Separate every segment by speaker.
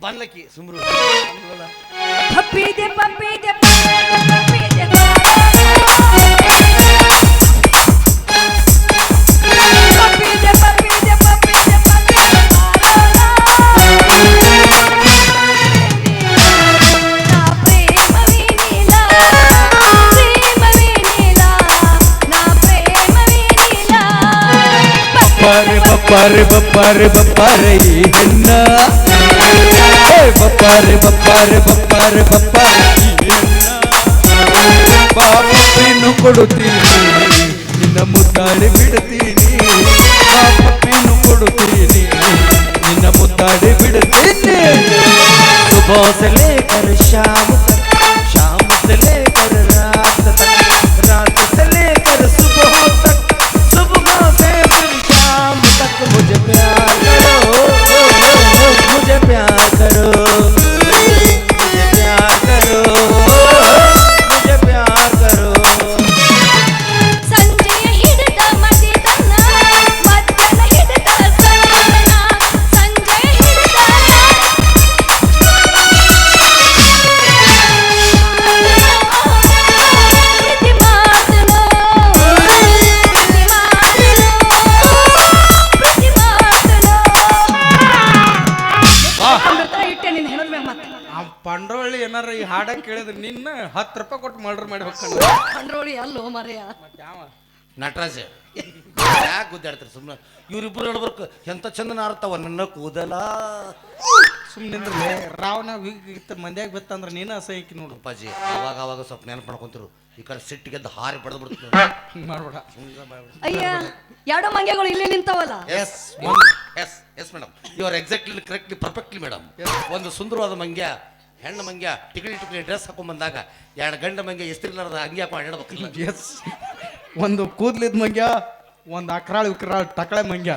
Speaker 1: ಬಂದ್ಲಕ್ಕಿ ಸುಮ್ರು
Speaker 2: ಪಪ್ಪಿದೆ ಪಪ್ಪಿದೆ
Speaker 3: ಬಪ್ಪಾರೆ ಬಪ್ಪಾರೆ ಬಪ್ಪಾರೆ ಈ ಹೆಣ್ಣ ಬಪ್ಪಾರೆ ಬಪ್ಪಾರೆ ಬಪ್ಪಾರೆ ಬಪ್ಪಾರೆ ಈ ಹೆಣ್ಣ ಪಾಪಪ್ಪೇನು ಕೊಡುತ್ತೀನಿ ನಿನ್ನ ಮುದ್ದಾಡಿ ಬಿಡ್ತೀನಿ ಪಾಪಪ್ಪೇನು ಕೊಡುತ್ತೀನಿ ನಿನ್ನ ಮುದ್ದಾಡಿ ಬಿಡ್ತೀನಿ सुबह से लेकर शाम तक शाम से लेकर रात तक रात से लेकर सुबह तक सुबह से फिर शाम तक मुझे प्यार करो मुझे प्यार करो मुझे प्यार करो मुझे प्यार करो
Speaker 2: ಸಂಜೆಯ ಹಿಡಿದ ಮದಿತನ ಮಧ್ಯಾಹ್ನ ಹಿಡಿದ ಸಣ್ಣ ಸಂಜೆಯ ಹಿಡಿದ ಪ್ರೀತಿ ಮಾತನು ಪ್ರೀತಿ ಮಾತನು ಅಮೃತ ಇಟ್ಟೆ ನಿನ್ನ ಹೆಣದ ಮ್ಯಾಗ ಮತ್ತೆ
Speaker 4: ಆ ಪಂಡ್ರವಳ್ಳಿ ಏನಾರ ಈ ಹಾಡ ಕೇಳಿದ್ರೆ ನಿನ್ನ 10 ರೂಪಾಯಿ ಕೊಟ್ಟು ಮರ್ಡರ್ ಮಾಡಿ ಹೋಗ್ಕೊಂಡು
Speaker 2: ಕಂಡ್ರೋಳಿ ಅಲ್ಲೋ ಮರೆಯ
Speaker 4: ಯಾವ
Speaker 1: ನಟರಾಜ ಯಾಕೆ ಗುದ್ದಾಡ್ತಾರೆ ಸುಮ್ಮನೆ ಇವ್ರಿಬ್ರು ಹೇಳ್ಬೇಕು ಎಂತ ಚಂದ ನಾರ್ತಾವ ನನ್ನ ಕೂದಲ
Speaker 4: ಸುಮ್ಮನೆ ರಾವಣ ಮಂದ್ಯಾಗ ಬಿತ್ತಂದ್ರೆ ನೀನು ಅಸಹ್ಯಕ್ಕೆ ನೋಡು
Speaker 1: ಅಪ್ಪಾಜಿ ಅವಾಗ ಸ್ವಲ್ಪ ನೆನಪು ಮಾಡ್ಕೊಂತಿರು ಈ ಕಡೆ ಸಿಟ್ಟಿಗೆದ್ದು ಹಾರಿ ಬಡ್ದು ಬಿಡ್ತೀನಿ
Speaker 4: ಮಾಡ್ಬೇಡ
Speaker 2: ಅಯ್ಯ ಎರಡೋ ಮಂಗ್ಯಗಳು ಇಲ್ಲೇ ನಿಂತವಲ್ಲ
Speaker 1: yes yes yes madam you are exactly correctly perfectly madam ಒಂದು ಸುಂದರವಾದ ಮಂಗ್ಯ ಹೆಣ್ಣು ಮಂಗ್ಯ ಟಿಕಲಿ ಡ್ರೆಸ್ ಹಾಕೊಂಡ್ ಬಂದಾಗ ಎರಡು ಗಂಡ ಮಂಗ್ಯ ಎಸ್ತಿರ್ಲಾರದ ಅಂಗಿ ಹಾಕೊಂಡು ಹೇಳಬೇಕಿಲ್ಲ
Speaker 4: ಎಸ್ ಒಂದು ಕೂದ್ಲಿದ್ ಮಂಗ್ಯ ಒಂದು ಅಕ್ರಾಳ್ ವಿಕ್ರಾಳ್ ಟಕಳೆ ಮಂಗ್ಯ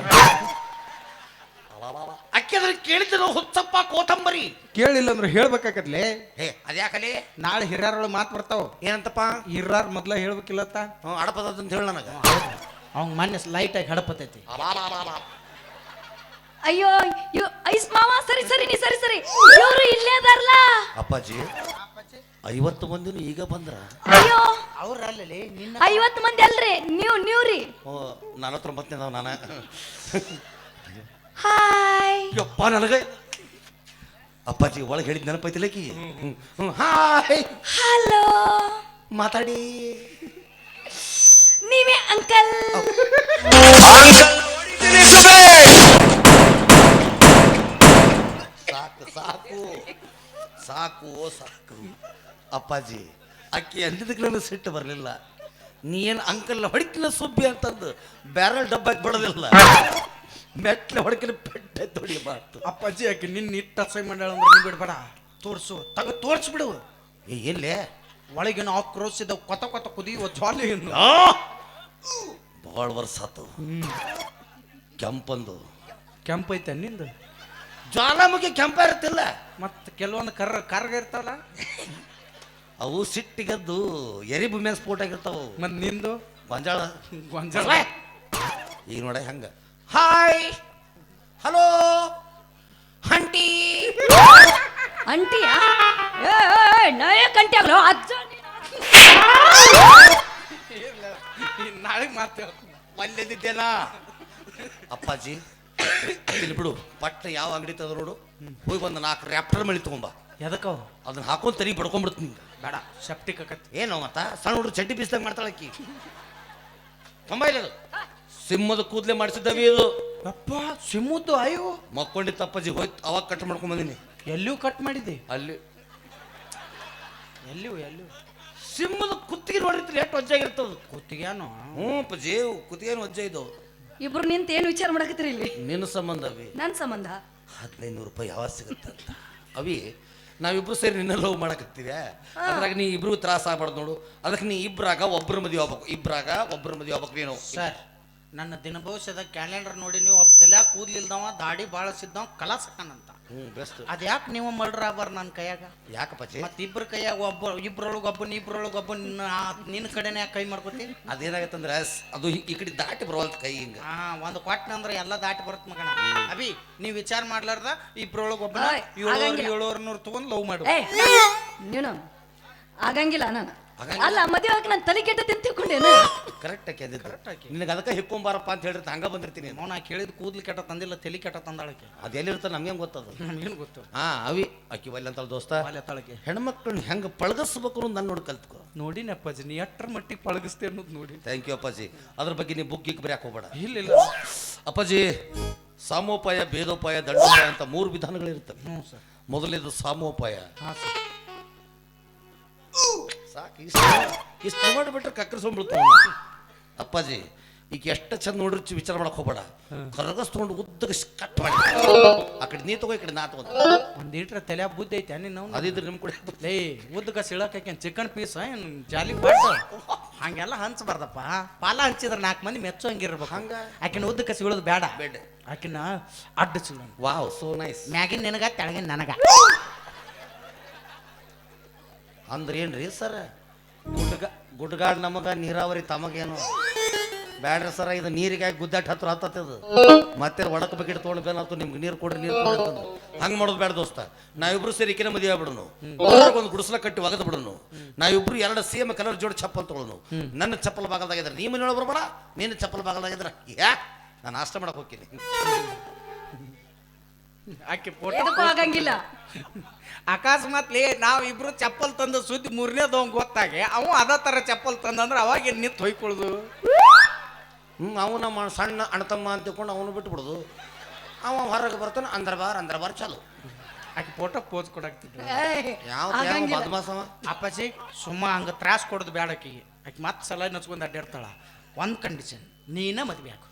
Speaker 1: ಅಕ್ಕಿ ಅದ್ರ ಕೇಳಿದ್ರು ಹುಚ್ಚಪ್ಪ ಕೋತಂಬರಿ
Speaker 4: ಕೇಳಿಲ್ಲ ಅಂದ್ರೆ ಹೇಳ್ಬೇಕಾಕತ್ಲೆ
Speaker 1: ಹೇ ಅದ್ಯಾಕಲಿ
Speaker 4: ನಾಳೆ ಹಿರಿಯರೊಳಗೆ ಮಾತು ಬರ್ತಾವ
Speaker 1: ಏನಂತಪ್ಪ
Speaker 4: ಹಿರಿಯರ್ ಮೊದ್ಲ ಹೇಳ್ಬೇಕಿಲ್ಲತ್ತ
Speaker 1: ಅಡಪದ ಅಂತ ಹೇಳ ನನಗೆ
Speaker 4: ಅವ್ನ ಮನೆ ಲೈಟ್ ಆಗಿ ಹಡಪತೈತಿ
Speaker 2: ಅಯ್ಯೋ ಐಸ್ ಮಾವ ಸರಿ ಸರಿ ನೀ ಸರಿ ಸರಿ ಇವರು ಇಲ್ಲೇ ಅದಾರಲ್ಲ
Speaker 1: ಅಪ್ಪಾಜಿ 50 ಮಂದಿನೂ ಈಗ ಬಂದ್ರ
Speaker 2: ಅಯ್ಯೋ
Speaker 4: ಅವ್ರ ಅಲ್ಲಿ ನಿನ್ನ
Speaker 2: 50 ಮಂದಿ ಅಲ್ರಿ ನೀವ್ರಿ
Speaker 1: 49 ನಾನು
Speaker 2: ಹಾಯ್
Speaker 1: ಯಪ್ಪ ನನಗೆ ಅಪ್ಪಾಜಿ ಒಳಗೆ ಹೇಳಿದ್ ನೆನಪೈತಿಲ್ಲಕಿ ಹಾಯ್
Speaker 2: ಹಲೋ
Speaker 1: ಮಾತಾಡಿ
Speaker 2: ನೀವೇ ಅಂಕಲ್
Speaker 1: ಸಾಕು ಸಾಕು ಸಾಕು ಸಾಕು ಅಪ್ಪಾಜಿ ಅಕ್ಕಿ ಅಂದಿದ್ದಕ್ಕೆ ನನಗೆ ಸಿಟ್ಟು ಬರಲಿಲ್ಲ ನೀ ಏನು ಅಂಕಲ್ ಹೊಡಿತಿನ ಸುಬ್ಬಿ ಅಂತಂದು ಬ್ಯಾರಲ್ ಡಬ್ಬಾಗಿ ಬಡೋದಿಲ್ಲ ಮೆಟ್ಲೆ ಹೊಡಕಿನ ಪೆಟ್ಟೆ ತೊಡಿ ಮಾತು
Speaker 4: ಅಪ್ಪಾಜಿ ಯಾಕೆ ನಿನ್ನ ಇಟ್ಟು ಅಸಹ್ಯ ಮಾಡ್ಯಾಳ ಅಂದ್ರೆ ನೀ ಬಿಡ್ಬೇಡ ತೋರ್ಸು ತೋರ್ಸ್ಬಿಡು
Speaker 1: ಎಲ್ಲೇ
Speaker 4: ಒಳಗಿನ ಆಕ್ರೋಶ ಇದ್ದಾವ ಕೊತ ಕೊತ ಕುದಿಯುವ ಜ್ವಾಲೆ
Speaker 1: ಭಾಳ ವರ್ಷ ಆತು ಕೆಂಪಂದು
Speaker 4: ಕೆಂಪೈತೆ ನಿಂದು
Speaker 1: ಜ್ವಾಲಾಮುಖಿ ಕೆಂಪ ಇರುತ್ತಿಲ್ಲ
Speaker 4: ಮತ್ತೆ ಕೆಲವೊಂದು ಕರ್ಗ ಇರ್ತಾವಲ್ಲ
Speaker 1: ಅವು ಸಿಟ್ಟಿಗದ್ದು ಎರಿ ಭೂಮಿಯಾಗ ಸ್ಫೋಟ ಆಗಿರ್ತಾವ
Speaker 4: ಮತ್ತೆ ನಿಂದು
Speaker 1: ಗೊಂಜಾಳ
Speaker 4: ಗೊಂಜಾಳ
Speaker 1: ಈಗ ನೋಡ ಹಂಗ ಹಾಯ್ ಹಲೋ ಹಂಟಿ
Speaker 2: ಅಂಟಿಯಾ ನಯ ಕಂಟಿ ಆಗ್ಲೋ ಅಜ್ಜ
Speaker 4: ನಾಳೆ ಮಾತು
Speaker 1: ಒಳ್ಳೆದಿದ್ದೇನಾ ಅಪ್ಪಾಜಿ ಇಲ್ಲಿ ಬಿಡು ಪಟ್ಟ ಯಾವ ಅಂಗಡಿ ತದ ನೋಡು ಹೋಗಿ ಒಂದು 4 ರ್ಯಾಪ್ಟರ್ ಮಳಿ ತಗೊಂಬ
Speaker 4: ಎದಕ್ಕವ
Speaker 1: ಅದನ್ನ ಹಾಕೊಂಡು ತರಿ ಬಡ್ಕೊಂಡ್ಬಿಡ್ತೀನಿ ನಿಂಗೆ
Speaker 4: ಬೇಡ ಸೆಪ್ಟಿಕ್ ಆಕತಿ
Speaker 1: ಏನೋ ಮತ್ತ ಸಣ್ಣ ಹುಡುಗ ಚಡ್ಡಿ ಬೀಸ್ದಾಗ ಮಾಡ್ತಾಳಕ್ಕಿ ತೊಂಬೈಲಿ ಅದು ಸಿಂಹದ ಕೂದಲೇ ಮಾಡಿಸಿದ್ದವಿ ಇದು
Speaker 4: ಅಪ್ಪ ಸಿಮ್ಮುದ್ದು ಅಯ್ಯೋ
Speaker 1: ಮಕ್ಕೊಂಡಿತ್ತು ಅಪ್ಪಾಜಿ ಹೋಯ್ತು ಅವಾಗ ಕಟ್ ಮಾಡ್ಕೊಂಡ್ ಬಂದಿನಿ
Speaker 4: ಎಲ್ಲಿಯೂ ಕಟ್ ಮಾಡಿದ್ದೆ
Speaker 1: ಅಲ್ಲಿ
Speaker 4: ಎಲ್ಲಿಯೂ
Speaker 1: ಸಿಂಹದ ಕುತ್ತಿಗೆ ನೋಡಿರ್ತೀರಿ ಎಷ್ಟು ವಜ್ಜಾಗಿರ್ತದ
Speaker 4: ಕುತ್ತಿಗೆನು
Speaker 1: ಅಪ್ಪಾಜಿ ಕುತ್ತಿಗೆನು ವಜ್ಜ ಇದು
Speaker 2: ಇಬ್ರು ನಿಂತ ಏನು ವಿಚಾರ ಮಾಡಕತ್ತೀರಿ ಇಲ್ಲಿ
Speaker 1: ನಿನ್ನ ಸಂಬಂಧ ಅವಿ
Speaker 2: ನನ್ ಸಂಬಂಧ
Speaker 1: 1500 ರೂಪಾಯಿ ಯಾವಾಗ ಸಿಗುತ್ತಂತ ಅವಿ ನಾವಿಬ್ರು ಸೇರಿ ನಿನ್ನ ಲವ್ ಮಾಡಕತ್ತೀವಿ ಅದ್ರಾಗ ನೀ ಇಬ್ರು ತ್ರಾಸ ಆಗ್ಬಾರ್ದು ನೋಡು ಅದಕ್ಕೆ ನೀ ಇಬ್ರಾಗ ಒಬ್ಬರ ಮದುವೆ ಹೋಗ್ಬೇಕು ನೀನು
Speaker 4: ಸರ್ ನನ್ನ ದಿನ ಭವಿಷ್ಯದ ಕ್ಯಾಲೆಂಡರ್ ನೋಡಿ ನೀವು ಒಬ್ಬ
Speaker 5: ತಲ್ಯಾಗ ಕೂದ್ಲಿಲ್ದವ ದಾಡಿ ಬಾಳಸಿದ್ದವ ಕಲಾಸಕನಂತ
Speaker 1: ಬೆಸ್ಟ್.
Speaker 5: ಅದ್ಯಾಕೆ ನೀವು ಮರ್ಡ್ರ್ ಆಗ್ಬಾರ ನನ್ನ ಕೈಯಾಗ
Speaker 1: ಯಾಕಪ್ಪಾಜಿ?
Speaker 5: ಮತ್ತೆ ಇಬ್ರ ಕೈಯಾಗ ಇಬ್ರೊಳಗೊಬ್ಬ ನಿನ್ನ ಕಡೆನೇ ಯಾಕೆ ಕೈ ಮಾಡ್ಕೊತಿ?
Speaker 1: ಅದೇನಾಗತ್ತಂದ್ರೆ ಅದು ಈ ಕಡೆ ದಾಟಿ ಬರುವಂತ ಕೈ ಹಿಂಗ.
Speaker 5: ಒಂದು ಕೊಟ್ಟನಂದ್ರೆ ಎಲ್ಲ ದಾಟಿ ಬರುತ್ತೆ ಮಗಣ. ಅಭಿ ನೀವ್ ವಿಚಾರ ಮಾಡ್ಲಾರ್ದ ಇಬ್ರೊಳಗೊಬ್ಬ
Speaker 2: ಓಯ್, ಆಗಂಗಿಲ್ಲ.
Speaker 5: 700 ತಗೊಂಡ್ ಲವ್ ಮಾಡು.
Speaker 2: ಏ ನೀನು ಆಗಂಗಿಲ್ಲ ನಾನು
Speaker 1: ಆಗಂಗಿಲ್ಲ.
Speaker 2: ಅಲ್ಲ ಮದುವೆ ಆಗಿ ನಾನು ತಲೆ ಕೆಟ್ಟತಿ ಅಂತ ತಿಳ್ಕೊಂಡೇನು?
Speaker 1: ಕರೆಕ್ಟ್ ಆಗಿ ನಿನಗೆ ಅದಕ್ಕೆ ಹಿಕ್ಕೊಂಬಾರಪ್ಪ ಅಂತ ಹೇಳಿದ್ರೆ ಹಂಗ ಬಂದಿರ್ತೀನಿ.
Speaker 5: ನಾ ಕೇಳಿದ ಕೂದ್ಲು ಕೆಟ್ಟ ತಂದಿಲ್ಲ, ತಲೆ ಕೆಟ್ಟ ತಂದಾಳಕ್ಕೆ.
Speaker 1: ಅದೆಲ್ಲಿರ್ತಾನೆ ನಮ್ಗೆ ಗೊತ್ತದ.
Speaker 5: ನಮ್ಗೇನು ಗೊತ್ತು
Speaker 1: ಅವಿ ಅಕ್ಕಿ ಬಲ್ಲಿ ಅಂತಲ್ಲ ದೋಸ್ತ.
Speaker 5: ಬಾಲ್ಯ ತಾಳಕ್ಕೆ
Speaker 1: ಹೆಣ್ಮಕ್ಳನ್ನ ಹೆಂಗೆ ಪಳಗಿಸ್ಬೇಕು ಅನ್ನೋದು ನಾನು ನೋಡಿ ಕಲ್ತ್ಕೊ.
Speaker 5: ನೋಡಿನ ಅಪ್ಪಾಜಿ ನೀ ಎಟ್ರ ಮಟ್ಟಿಗೆ ಪಳಗಿಸ್ತೆ ಅನ್ನೋದು ನೋಡಿ.
Speaker 1: ಥ್ಯಾಂಕ್ ಯು ಅಪ್ಪಾಜಿ. ಅದ್ರ ಬಗ್ಗೆ ನೀವು ಬುಕ್ ಗಿಕ್ ಬರೆಯಕ್ಕೆ ಹೋಗ್ಬೇಡ.
Speaker 5: ಇಲ್ಲ
Speaker 1: ಅಪ್ಪಾಜಿ, ಸಾಮೋಪಾಯ, ಭೇದೋಪಾಯ, ದಂಡೋಪಾಯ ಅಂತ 3 ವಿಧಾನಗಳಿರ್ತವೆ.
Speaker 5: ಹ್ಞೂ ಸರ್.
Speaker 1: ಮೊದಲನೇದು ಸಾಮೋಪಾಯ.
Speaker 5: ಹಾಂ ಸರ್.
Speaker 1: ಸಾಕು ಇಷ್ಟು ಮಾಡಿಬಿಟ್ರೆ ಕಕ್ಕರಿಸ್ಕೊಂಡ್ಬಿಡ್ತಾವ. ಅಪ್ಪಾಜಿ ಈಗ ಎಷ್ಟು ಚಂದ ನೋಡ್ರಿ ವಿಚಾರ ಮಾಡಕ್ ಹೋಗ್ಬೇಡ. ಕರಗಸ್ ತೊಗೊಂಡು ಉದ್ದಕ್ಕೆ ಕಟ್ ಮಾಡಿ ಆ ಕಡೆ ನೀ ತಗೋ, ಈ ಕಡೆ ನಾ ತಗೋ.
Speaker 5: ಒಂದೀಟ್ರ ತಲೆ ಬುದ್ಧಿ ಐತೆ ನೀನು
Speaker 1: ಅದಿದ್ರೆ ನಿಮ್ಮ ಕೂಡ
Speaker 5: ಲೇ ಉದ್ದಕ ಸಿಳಕೇನ್ ಚಿಕನ್ ಪೀಸ್ ಏನು ಜಾಲಿ ಬಾಟ ಹಂಗೆಲ್ಲ ಹಂಚಬಾರ್ದಪ್ಪ. ಪಾಲ ಹಂಚಿದ್ರೆ 4 ಮಂದಿ ಮೆಚ್ಚೋ ಹಂಗಿರ್ಬೇಕು.
Speaker 1: ಹಂಗ
Speaker 5: ಆಕಿನ ಉದ್ದಕ ಸಿಳೋದು ಬೇಡ.
Speaker 1: ಬೇಡ.
Speaker 5: ಆಕಿನ ಅಡ್ಡ ಸಿಳೋಣ.
Speaker 1: Wow, so nice.
Speaker 5: ಮ್ಯಾಗಿನ ನಿನಗ ತೆಳಗಿನ ನನಗ
Speaker 1: ಅಂದ್ರೆ ಏನ್ರಿ ಸರ್? ಗುಡ್ಗಾಡ್ ನಮಗ, ನೀರಾವರಿ ತಮಗೇನು ಬ್ಯಾಡ್ರಿ ಸರ. ಇದು ನೀರಿಗೆ ಹಾಕಿ ಗುದ್ದಾಟ ಹತ್ತದು ಮತ್ತೆ ಒಡಕ ಬಕೆಟ್ ತೊಗೊಂಡು ಬೇನಾಯ್ತು ನಿಮ್ಗೆ ನೀರು ಕೊಡ್ರಿ ನೀರು ಕೊಡ್ರಿ ಅಂತಂದು ಹಂಗೆ ಮಾಡೋದು ಬೇಡ ದೋಸ್ತ. ನಾವಿಬ್ರು ಸೇರಿ ಈಕಿನ ಮದುವೆ ಆಗ್ಬಿಡೋನು, ಒಂದು ಗುಡಿಸಲ ಕಟ್ಟಿ ಒಗದು ಬಿಡೋನು. ನಾವಿಬ್ರು 2 ಸೇಮ್ ಕಲರ್ ಜೋಡಿ ಚಪ್ಪಲ್ ತೊಗೊಳೋನು. ನನ್ನ ಚಪ್ಪಲ್ ಭಾಗದಾಗಿದ್ರೆ ನೀ ಮನೆ ಬರ್ಬೇಡ, ನೀನು ಚಪ್ಪಲ್ ಭಾಗದಾಗಿದ್ರೆ ಯಾಕೆ ನಾನು ನಾಷ್ಟ ಮಾಡಕ್ ಹೋಗ್ತೀನಿ.
Speaker 5: ಆಕೆ ಫೋಟೋ
Speaker 2: ಎದಕ್ಕೂ ಆಗಂಗಿಲ್ಲ.
Speaker 5: ಅಕಸ್ಮಾತ್ಲಿ ನಾವಿಬ್ರು ಚಪ್ಪಲ್ ತಂದು ಸುದ್ದಿ 3ನೇದವಂಗೆ ಗೊತ್ತಾಗೆ ಅವ ಅದ ತರ ಚಪ್ಪಲ್ ತಂದಂದ್ರೆ ಅವಾಗ ನಿಂತು ಹೊಯ್ಕೊಳ್ದು.
Speaker 1: ಅವು ನಮ್ಮ ಸಣ್ಣ ಅಣ್ಣತಮ್ಮ ಅಂತ ತಿಳ್ಕೊಂಡು ಅವನು ಬಿಟ್ಟು ಬಿಡೋದು. ಅವ ಹೊರಗೆ ಬರ್ತಾನೆ, ಅಂದ್ರ ಬಾರ್ ಚಾಲು.
Speaker 5: ಆಕೆ ಫೋಟೋ ಪೋಸ್ ಕೊಡಾಕ್ತಿದ್ರು.
Speaker 1: ಯಾವ ಬದ್ಮಾಸವ
Speaker 5: ಅಪ್ಪಾಜಿ ಸುಮ್ಮ ಹಂಗ ತ್ರಾಸ್ ಕೊಡೋದು ಬೇಡ ಆಕಿಗೆ. ಆಕೆ ಮತ್ತೆ ಸಲ ನಚ್ಕೊಂಡು ಅಡ್ಡಾಡ್ತಾಳ. ಒಂದು ಕಂಡೀಷನ್, ನೀನ ಮದ್ವೆ ಹಾಕು.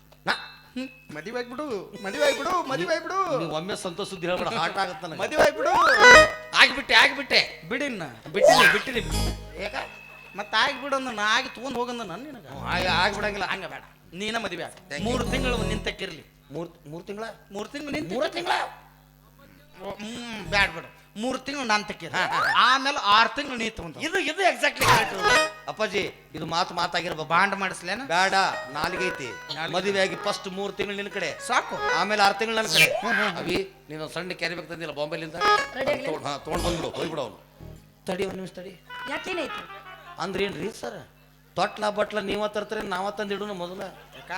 Speaker 5: ಮದುವೆ ಆಗ್ಬಿಡು, ಮದುವೆ ಆಗ್ಬಿಡು, ಮದುವೆ ಆಗ್ಬಿಡು.
Speaker 1: ನೀವು ಒಮ್ಮೆ ಸಂತೋಷ ಸುದ್ದಿ ಹೇಳ್ಬಿಡ, ಹಾಟ್ ಆಗತ್ತ ನನಗೆ.
Speaker 5: ಮದುವೆ ಆಗ್ಬಿಡು.
Speaker 1: ಆಗಿಬಿಟ್ಟೆ
Speaker 5: ಬಿಡಿನ್ನ
Speaker 1: ಬಿಟ್ಟಿನಿ. ಯಾಕ
Speaker 5: ಮತ್ತೆ ಆಗ್ಬಿಡು ಅಂದ ನಾ ಆಗಿ ತೊಗೊಂಡು ಹೋಗಂದ ನಾನು ನಿನಗೆ
Speaker 1: ಆಗ್ಬಿಡಂಗಿಲ್ಲ.
Speaker 5: ಹಂಗ ಬೇಡ, ನೀನ ಮದುವೆ ಆಗ. 3 ತಿಂಗಳು ನಿಂತಕ್ಕಿರ್ಲಿ.
Speaker 1: 3 ತಿಂಗಳ
Speaker 5: 3 ತಿಂಗಳು ನಿಂತ
Speaker 1: 3 ತಿಂಗಳ
Speaker 5: ಬ್ಯಾಡ ಬಿಡು. 3 ತಿಂಗಳು ನಾನು ತೆಕ್ಕಿರ, ಆಮೇಲೆ 6 ತಿಂಗಳು ನೀ ತಗೊಂಡು.
Speaker 1: ಇದು ಎಕ್ಸಾಕ್ಟ್ಲಿ ಅಪ್ಪಾಜಿ. ಇದು ಮಾತಾಗಿರ್ಬೇಕು.
Speaker 5: ಬಾಂಡ್ ಮಾಡಿಸ್ಲೇನ
Speaker 1: ಬೇಡ, ನಾಲಿಗೆ ಐತಿ. ಮದುವೆ ಆಗಿ ಫಸ್ಟ್ 3 ತಿಂಗಳು ನಿನ್ನ ಕಡೆ
Speaker 5: ಸಾಕು,
Speaker 1: ಆಮೇಲೆ 6 ತಿಂಗಳು ನನ್ನ ಕಡೆ. ಅವಿ ನೀನು ಸಣ್ಣ ಕ್ಯಾರಿ ಬೇಕು ತಂದಿಲ್ಲ ಬಾಂಬೆಲಿಂದ, ತೊಗೊಂಡು ಬಂದ್ಬಿಡು, ಹೋಗ್ಬಿಡು ಅವನು. ತಡಿ 1 ನಿಮಿಷ ತಡಿ.
Speaker 2: ಯಾಕೇನೈತಿ
Speaker 1: ಅಂದ್ರೆ ಏನ್ರಿ ಸರ್? ತೊಟ್ಲ ಬಟ್ಲ ನೀವ ತರ್ತಾರೆ, ನಾವ ತಂದಿಡುನ ಮೊದಲ.
Speaker 5: ಯಾಕ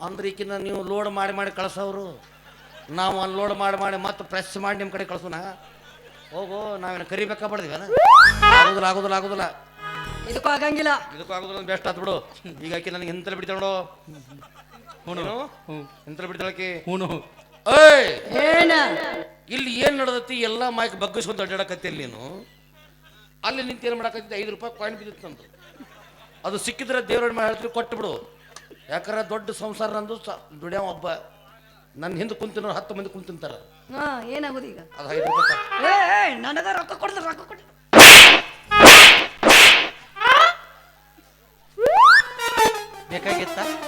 Speaker 1: ಅಂದ್ರೆ ಈಕಿನ ನೀವು ಲೋಡ್ ಮಾಡಿ ಕಳ್ಸೋರು, ನಾವು ಅನ್ಲೋಡ್ ಮಾಡಿ ಮತ್ತೆ ಪ್ರೆಸ್ ಮಾಡಿ ನಿಮ್ಮ ಕಡೆ ಕಳ್ಸೋಣ. ಹೋಗೋ, ನಾವೇನು ಕರಿಬೇಕಾ ಬಡ್ದಿವೇನ? ಆಗುದಿಲ್ಲ.
Speaker 2: ಇದಕ್ಕೂ ಆಗಂಗಿಲ್ಲ.
Speaker 1: ಇದಕ್ಕೂ ಆಗುದಿಲ್ಲ. ಬೆಸ್ಟ್ ಆತ್ ಬಿಡು. ಈಗ ಆಕಿ ನನಗೆ ಎಂತಲ್ಲಿ ಬಿಡ್ತಾಳ ನೋಡು. ಎಂತಲ್ಲಿ ಬಿಡ್ತಾಳಕಿ. ಏಯ್,
Speaker 2: ಏನ
Speaker 1: ಇಲ್ಲಿ ಏನ್ ನಡೆದತಿ? ಎಲ್ಲ ಮೈಕ್ ಬಗ್ಗಿಸ್ಕೊಂತ ಅಡ್ಡಾಡಕತ್ತಿಲ್ಲ ನೀನು. ಅಲ್ಲಿ ನಿಂತ ಏನು ಮಾಡಕತ್ತಿದ್ದೆ? 5 ರೂಪಾಯಿ ಕಾಯಿನ್ ಬಿದ್ದಿತ್ತು ನಂದು. ಅದು ಸಿಕ್ಕಿದ್ರೆ ದೇವ್ರ ಮಾಡಿ ಹೇಳ್ತೀವಿ, ಕೊಟ್ಟು ಬಿಡು. ಯಾಕಂದ್ರೆ ದೊಡ್ಡ ಸಂಸಾರ ನಂದು. ದುಡಿಯೋ ಒಬ್ಬ ನನ್ನ ಹಿಂದೆ ಕುಂತಿನ 10 ಮಂದಿ ಕುಂತಿಂತಾರ.
Speaker 2: ಹಾ ಏನಾಗುದು ಈಗ?
Speaker 1: ಅದು 5 ರೂಪಾಯಿ.
Speaker 2: ನನಗ ರೊಕ್ಕ ಕೊಡ್ತಾರೆ.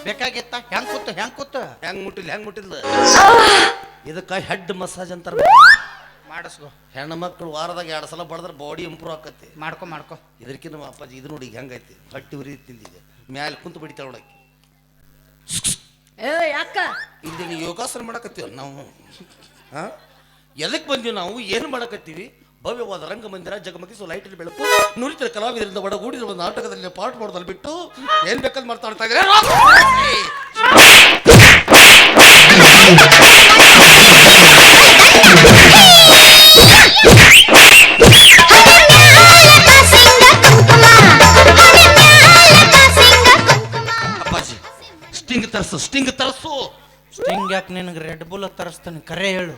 Speaker 5: ಬೇಕಾಗಿತ್ತ ಹೆಂಗ್ ಕೂತು
Speaker 1: ಹೆಂಗ್ ಮುಟ್ಟಿಲ್ಲ. ಇದಕ್ಕ ಹೆಡ್ ಮಸಾಜ್ ಅಂತಾರ.
Speaker 5: ಮಾಡಿಸ್ಕೋ.
Speaker 1: ಹೆಣ್ಣು ಮಕ್ಕಳು ವಾರದಾಗ 2 ಸಲ ಬಡದ್ರೆ ಬಾಡಿ ಇಂಪ್ರೂವ್ ಆಕತಿ.
Speaker 5: ಮಾಡ್ಕೊ.
Speaker 1: ಇದಕ್ಕಿಂತ ಅಪ್ಪಾಜಿ ಇದು ನೋಡಿ ಹೆಂಗೈತಿ. ಹಟ್ಟಿ ಉರಿತಿಂದ ಈಗ ಮ್ಯಾಲೆ ಕುಂತು ಬಿಡಿತಾಳ ನೋಡಕ್ಕೆ.
Speaker 2: ಯಾಕ
Speaker 1: ಇಲ್ಲಿ ನೀವು ಯೋಗಾಸನ ಮಾಡಕತ್ತೀವಿ ನಾವು. ಎದಕ್ಕೆ ಬಂದೀವಿ ನಾವು? ಏನು ಮಾಡಕತ್ತೀವಿ? ಭವ್ಯವಾದ ರಂಗಮಂದಿರ, ಜಗಮಗಿಸೋ ಲೈಟ್ ಬೆಳಕು, ನುರಿತ ಕಲಾವಿದರಿಂದ ಒಡಗೂಡಿರುವ ನಾಟಕದಲ್ಲಿ ಪಾಠ ಮಾಡೋದಲ್ಲಿ ಬಿಟ್ಟು ಏನ್ ಬೇಕಂತ ಮಾತಾಡ್ತಾ ಇದ್ರೆ ಅಪ್ಪಾಜಿ ಸ್ಟಿಂಗ್ ತರಿಸು.
Speaker 5: ಸ್ಟಿಂಗ್ ಯಾಕೆ ನಿನಗೆ ರೆಡ್ ಬುಲ್ ತರಿಸ್ತಾನೆ? ಕರೆ ಹೇಳು.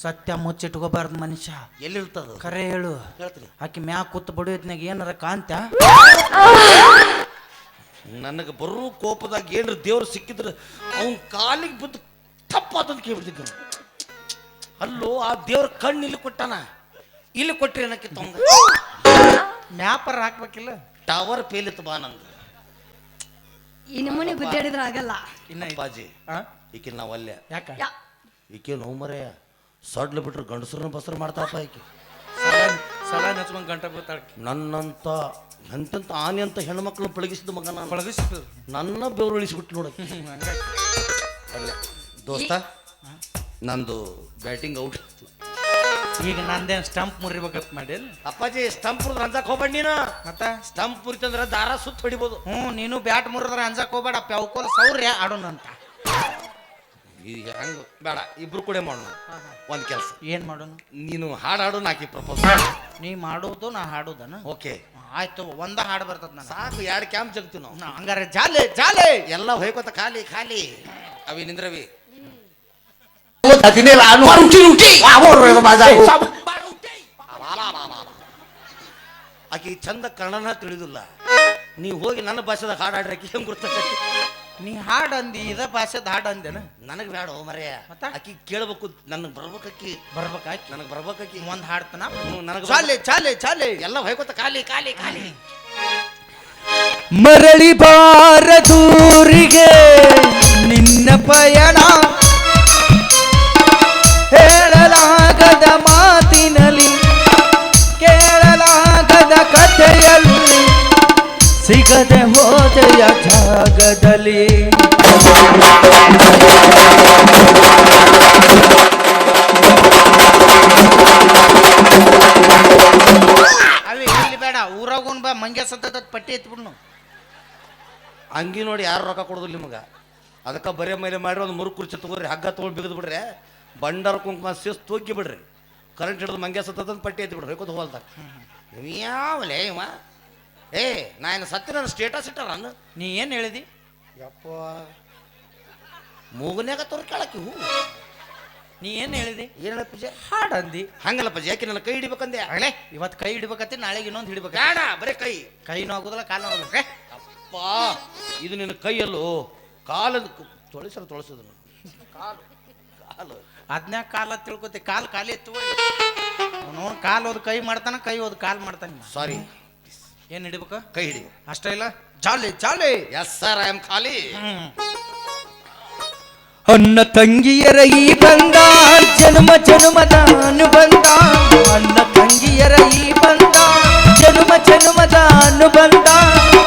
Speaker 5: ಸತ್ಯ ಮುಚ್ಚಿಟ್ಕೋಬಾರ್ದು ಮನುಷ್ಯ.
Speaker 1: ಎಲ್ಲಿರ್ತದ?
Speaker 5: ಕರೆ ಹೇಳು.
Speaker 1: ಹೇಳ್ತೀನಿ.
Speaker 5: ಆಕಿ ಮ್ಯಾಗ ಕೂತ್ ಬಡಿಯೋತ್ನಾಗ ಏನಾರ ಕಾಂತ?
Speaker 1: ನನಗೆ ಬರೋ ಕೋಪದಾಗ ಏನ್ರ ದೇವ್ರು ಸಿಕ್ಕಿದ್ರೆ ಅವನ್ ಕಾಲಿಗೆ ಬಿದ್ದು ತಪ್ಪಾತಂತ ಕೇಳ್ಬಿಡ್ತಿದ್ದ. ಅಲ್ಲೋ, ಆ ದೇವ್ರ ಕಣ್ಣು ಇಲ್ಲಿ ಕೊಟ್ಟಾನ, ಇಲ್ಲಿ ಕೊಟ್ರಿ ಏನಕ್ಕೆ ತೊಂಗ
Speaker 5: ಮ್ಯಾಪರ್ ಹಾಕ್ಬೇಕಿಲ್ಲ.
Speaker 1: ಟವರ್ ಪೇಲಿತ್ತು ಬಾ ನಂದು.
Speaker 2: ಈ ನಮೂನಿ ಗುದ್ದಾಡಿದ್ರೆ ಆಗಲ್ಲ.
Speaker 5: ಇನ್ನ
Speaker 1: ಅಪ್ಪಾಜಿ ಈಕೆ ನಾವಲ್ಲೇ
Speaker 5: ಯಾಕ
Speaker 1: ಈಕೆ ನೋವು ಮರೆಯ ಸಡ್ಲು ಬಿಟ್ರು ಗಂಡಸ್ರನ್ನ ಬಸ್ರು ಮಾಡ್ತಾಪ ಈಕೆ
Speaker 5: ಸಲ ನಚ್ಕೊಂಡ್ ಗಂಟ ಬರ್ತಾಳ
Speaker 1: ನನ್ನಂತ ಎಂತೆಂತ ಆನೆ ಅಂತ ಹೆಣ್ಮಕ್ಳು ಪಳಗಿಸಿದ ಮಗ ನಾನು
Speaker 5: ಪಳಗಿಸಿದ್ರು
Speaker 1: ನನ್ನ ಬೆವರು ಇಳಿಸ್ಬಿಟ್ಟು ನೋಡಕ್ಕೆ ಅಲ್ಲೇ ದೋಸ್ತ ನಂದು ಬ್ಯಾಟಿಂಗ್ ಔಟ್
Speaker 5: ಈಗ ನಂದೇನು ಸ್ಟಂಪ್ ಮುರಿಬೇಕಂತ ಮಾಡಿ
Speaker 1: ಅಪ್ಪಾಜಿ ಸ್ಟಂಪ್ ಅಂಜಕ್ ಹೋಗ್ಬೇಡ ನೀನು
Speaker 5: ಮತ್ತ
Speaker 1: ಸ್ಟಂಪ್ ಮುರಿತಂದ್ರೆ ದಾರ ಸುತ್ತ ಹೊಡಿಬೋದು
Speaker 5: ನೀನು ಬ್ಯಾಟ್ ಮುರಿದ್ರೆ ಅಂಜಕ್ ಹೋಗ್ಬೇಡ ಪ್ಯಾವ್ಕೋಲ್ ಸೌರ್ಯ ಆಡೋಣ ಅಂತ
Speaker 1: ಈಗ ಹೆಂಗ ಬೇಡ ಇಬ್ರು ಕೂಡ ಮಾಡೋಣ ಒಂದ್ ಕೆಲಸ
Speaker 5: ಏನ್ ಮಾಡೋಣ
Speaker 1: ನೀನು ಹಾಡಾಡು ನಾಕಿ ಪ್ರಪೋಸ್
Speaker 5: ನೀ ಮಾಡೋದು ನಾ ಹಾಡೋದನ
Speaker 1: ಓಕೆ
Speaker 5: ಆಯ್ತು ಒಂದ ಹಾಡು ಬರ್ತದ ನಾನು
Speaker 1: ಸಾಕು 2 ಕ್ಯಾಂಪ್ ಜಗ್ತೀವಿ ನಾವು
Speaker 5: ಹಂಗಾರೆ ಜಾಲೆ ಜಾಲೆ
Speaker 1: ಎಲ್ಲ ಹೋಯ್ಕೋತ ಖಾಲಿ ಖಾಲಿ ಅವಿ ನಿಂದ್ರವಿ ಆಕಿ ಚಂದ ಕನ್ನಡನ ತಿಳಿದಿಲ್ಲ ನೀವು ಹೋಗಿ ನನ್ನ ಭಾಷೆದಾಗ ಹಾಡಾಡ್ರಿ ಆಕಿ ಹೆಂಗ್ ಗುರ್ತೈತಿ
Speaker 5: ನೀ ಹಾಡು ಅಂದಿ ಇದ ಭಾಷೆದ ಹಾಡು ಅಂದೇನ
Speaker 1: ನನಗೆ ಬೇಡ ಮರೆಯ
Speaker 5: ಮತ್ತ?
Speaker 1: ಆಕಿ ಕೇಳ್ಬೇಕು ನನಗೆ ಬರ್ಬೇಕಿ
Speaker 5: ಬರ್ಬೇಕಾಯ್ತು
Speaker 1: ನನಗೆ ಬರ್ಬೇಕಿ
Speaker 5: ಒಂದ್ ಹಾಡ್ತನ
Speaker 1: ನನಗೆ
Speaker 5: ಚಾಲೆ ಚಾಲೆ ಚಾಲೆ
Speaker 1: ಎಲ್ಲ ಹೋಯ್ಕೋತ ಖಾಲಿ ಖಾಲಿ ಖಾಲಿ
Speaker 3: ಮರಳಿ ಬಾರದೂರಿಗೆ ನಿನ್ನ ಪಯಣ ಹೇಳಲಾಗದ ಮಾತಿನಲ್ಲಿ ಕೇಳಲಾಗದ ಕಥೆಯಲ್ಲಿ ಸಿಗದೆ ಹೋದೆಯ ಜಾಗದಲ್ಲಿ
Speaker 5: ಅವಿ ಇಲ್ಲಿ ಬೇಡ ಊರಾಗೋನ್ ಬಾ ಮಂಗ್ಯ ಸತ್ತದ ಪಟ್ಟಿ ಎತ್ಬಿಡ್ನು
Speaker 1: ಅಂಗಿ ನೋಡಿ ಯಾರು ರೊಕ್ಕ ಕೊಡೋದಿಲ್ಲ ನಿಮಗೆ ಅದಕ್ಕೆ ಬರೀ ಮೇಲೆ ಮಾಡಿ ಒಂದು 3 ಕುರ್ಚಿ ತಗೋರಿ ಹಗ್ಗ ತೊಗೊಂಡು ಬಿಗಿದು ಬಿಡ್ರಿ ಬಂಡಾರ ಕುಂಕುಮ ಸೇಸ್ ತೂಗಿ ಬಿಡ್ರಿ ಕರೆಂಟ್ ಹಿಡಿದು ಮಂಗ್ಯ ಸತ್ತದ ಪಟ್ಟಿ ಎತ್ತಿ ಬಿಡ್ರಿ ಹೋಯ್ಕೋದು ಹೋಲ್ದಾಗ ಯಾವಲೇ ಇವ ಏ ನಾನು ಸತ್ತಿನ ಸ್ಟೇಟಸ್ ಇಟ್ಟಾರ ನಾನು
Speaker 5: ನೀ ಏನ್ ಹೇಳಿದಿ
Speaker 1: ಯಪ್ಪ ಮೂಗನ್ಯಾಗ ತೋರ್ ಕೇಳಕ್ಕೆ ಹೂ
Speaker 5: ನೀ ಏನ್ ಹೇಳಿದಿ
Speaker 1: ಏನಪ್ಪ ಪೂಜೆ
Speaker 5: ಹಾಡು ಅಂದಿ
Speaker 1: ಹಂಗಲ್ಲ ಪೂಜೆ ಯಾಕೆ ನನ್ನ ಕೈ ಹಿಡಿಬೇಕಂದೆ
Speaker 5: ಆಗಲೇ ಇವತ್ತು ಕೈ ಹಿಡ್ಬೇಕತ್ತಿ ನಾಳೆಗೆ ಇನ್ನೊಂದು ಹಿಡ್ಬೇಕು
Speaker 1: ಬೇಡ ಬರೀ ಕೈ
Speaker 5: ಕೈನೂ ಆಗೋದಿಲ್ಲ ಕಾಲು ಆಗೋದಿಲ್ಲ
Speaker 1: ಅಪ್ಪ ಇದು ನಿನ್ನ ಕೈಯಲ್ಲೋ ಕಾಲದ ತೊಳಸೋದು ಕಾಲು ಕಾಲು
Speaker 5: ಅದ್ನ್ಯಾ ಕಾಲ ತಿಳ್ಕೊತಿ ಕಾಲು ಖಾಲಿ ಎತ್ತು ನೋಡ್ ಕಾಲು ಹೋದ್ ಕೈ ಮಾಡ್ತಾನ ಕೈ ಹೋದ್ ಕಾಲು ಮಾಡ್ತಾನ
Speaker 1: ಸಾರಿ
Speaker 5: ಏನ್ ಹಿಡಿಬೇಕು
Speaker 1: ಕೈ ಹಿಡಿ
Speaker 5: ಅಷ್ಟೇ ಇಲ್ಲ ಚಾಲೆ ಚಾಲೆ
Speaker 1: ಎಸ್ ಸರ್ ಐ ಆಮ್ ಖಾಲಿ
Speaker 3: ಅಣ್ಣ ತಂಗಿಯರ ಈ ಬಂಧ ಜನ್ಮ ಜನ್ಮದ ಅನುಬಂಧ ಅಣ್ಣ ತಂಗಿಯರ ಈ ಬಂಧ ಜನ್ಮ ಜನ್ಮದ ಅನುಬಂಧ